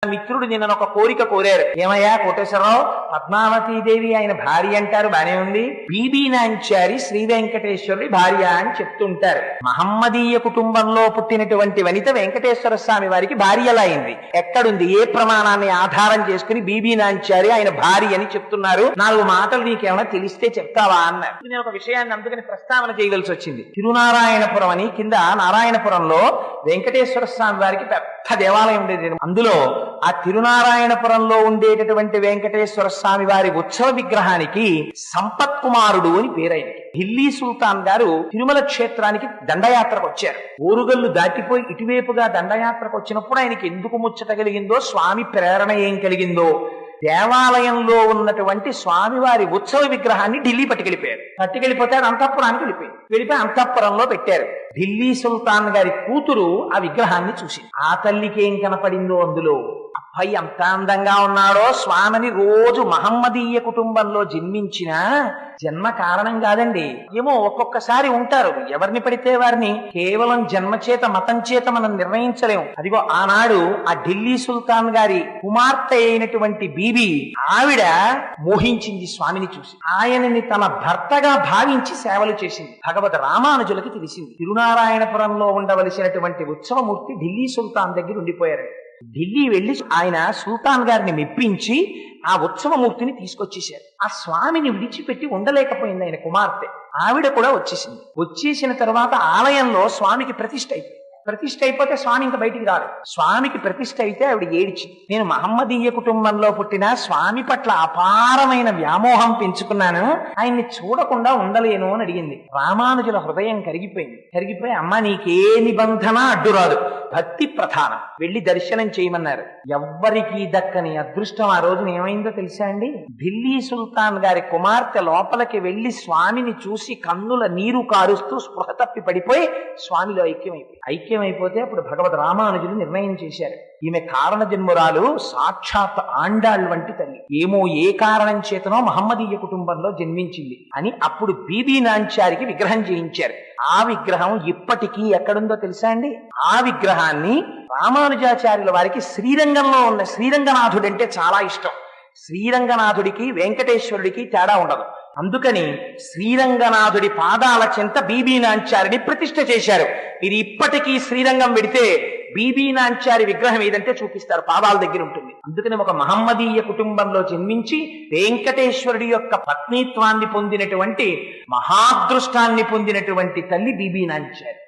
మిత్రుడు నిన్న ఒక కోరిక కోరారు. ఏమయ్యా కోటేశ్వరరావు, పద్మావతీదేవి ఆయన భార్య అంటారు, బానే ఉంది. బీబీ నాంచారి శ్రీ వెంకటేశ్వరుడి భార్య అని చెప్తుంటారు. మహమ్మదీయ కుటుంబంలో పుట్టినటువంటి వనిత వెంకటేశ్వర స్వామి వారికి భార్య ఎలా అయింది? ఎక్కడుంది? ఏ ప్రమాణాన్ని ఆధారం చేసుకుని బీబీ నాంచారి ఆయన భార్య అని చెప్తున్నారు? 4 మాటలు నీకేమైనా తెలిస్తే చెప్తావా అన్నారు. నేను ఒక విషయాన్ని అందుకని ప్రస్తావన చేయవలసి వచ్చింది. తిరునారాయణపురం అని కింద నారాయణపురంలో వెంకటేశ్వర స్వామి వారికి పెద్ద దేవాలయం ఉండేది. అందులో ఆ తిరునారాయణపురంలో ఉండేటటువంటి వెంకటేశ్వర స్వామి వారి ఉత్సవ విగ్రహానికి సంపత్ కుమారుడు అని పేరైంది. ఢిల్లీ సుల్తాన్ గారు తిరుమల క్షేత్రానికి దండయాత్రకు వచ్చారు. ఓరుగల్లు దాటిపోయి ఇటువైపుగా దండయాత్రకు వచ్చినప్పుడు ఆయనకి ఎందుకు ముచ్చట కలిగిందో, స్వామి ప్రేరణ ఏం కలిగిందో, దేవాలయంలో ఉన్నటువంటి స్వామివారి ఉత్సవ విగ్రహాన్ని ఢిల్లీ పట్టుకెళ్ళిపోతే అది అంతఃపురానికి వెళ్ళిపోయి అంతఃపురంలో పెట్టారు. ఢిల్లీ సుల్తాన్ గారి కూతురు ఆ విగ్రహాన్ని చూసి ఆ తల్లికి ఏం కనపడిందో అందులో, అబ్బాయి ఎంత అందంగా ఉన్నాడో, స్వామిని రోజు మహమ్మదీయ కుటుంబంలో జన్మించిన జన్మ కారణం కాదండి. ఏమో ఒక్కొక్కసారి ఉంటారు, ఎవరిని పడితే వారిని కేవలం జన్మ చేత మతం చేత మనం నిర్ణయించలేము. అదిగో ఆనాడు ఆ ఢిల్లీ సుల్తాన్ గారి కుమార్తె అయినటువంటి బీబీ, ఆవిడ మోహించింది స్వామిని చూసి. ఆయనని తన భర్తగా భావించి సేవలు చేసింది. భగవద్ రామానుజులకి తెలిసింది తిరునారాయణపురంలో ఉండవలసినటువంటి ఉత్సవమూర్తి ఢిల్లీ సుల్తాన్ దగ్గర ఉండిపోయారు. ఢిల్లీ వెళ్లి ఆయన సుల్తాన్ గారిని మెప్పించి ఆ ఉత్సవమూర్తిని తీసుకొచ్చేశారు. ఆ స్వామిని విడిచిపెట్టి ఉండలేకపోయింది ఆయన కుమార్తె. ఆవిడ కూడా వచ్చేసిన తర్వాత ఆలయంలో స్వామికి ప్రతిష్ఠ అయిపోతే స్వామి ఇంకా బయటికి రాలేదు. స్వామికి ప్రతిష్ఠ అయితే ఆవిడ ఏడిచింది. నేను మహమ్మదీయ కుటుంబంలో పుట్టిన స్వామి పట్ల అపారమైన వ్యామోహం పెంచుకున్నాను, ఆయన్ని చూడకుండా ఉండలేను అని అడిగింది. రామానుజుల హృదయం కరిగిపోయి అమ్మ నీకే నిబంధన అడ్డురాదు, భక్తి ప్రధానం, వెళ్లి దర్శనం చేయమన్నారు. ఎవ్వరికీ దక్కని అదృష్టం ఆ రోజున ఏమైందో తెలుసా అండి? ఢిల్లీ సుల్తాన్ గారి కుమార్తె లోపలికి వెళ్లి స్వామిని చూసి కన్నుల నీరు కారుస్తూ స్పృహ తప్పి పడిపోయి స్వామిలో ఐక్యమైపోతే అప్పుడు భగవద్ రామానుజులు నిర్ణయం చేశారు, ఈమె కారణ జన్మురాలు, సాక్షాత్ ఆండాళ్ వంటి తల్లి, ఏమో ఏ కారణం చేతనో మహమ్మదీయ కుటుంబంలో జన్మించింది అని అప్పుడు బీబీ నాంచారికి విగ్రహం చేయించారు. ఆ విగ్రహం ఇప్పటికీ ఎక్కడుందో తెలుసా అండి? ఆ విగ్రహాన్ని రామానుజాచార్యుల వారికి శ్రీరంగంలో ఉన్న శ్రీరంగనాథుడంటే చాలా ఇష్టం. శ్రీరంగనాథుడికి వెంకటేశ్వరుడికి తేడా ఉండదు. అందుకని శ్రీరంగనాథుడి పాదాల చెంత బీబీ నాంచారిని ప్రతిష్ఠ చేశారు. ఇది ఇప్పటికీ శ్రీరంగం పెడితే బీబీ నాంచారి విగ్రహం ఏదంటే చూపిస్తారు, పాదాల దగ్గర ఉంటుంది. అందుకని ఒక మహమ్మదీయ కుటుంబంలో జన్మించి వెంకటేశ్వరుడి యొక్క పత్నీత్వాన్ని పొందినటువంటి మహాదృష్టాన్ని పొందినటువంటి తల్లి బీబీ నాంచారి.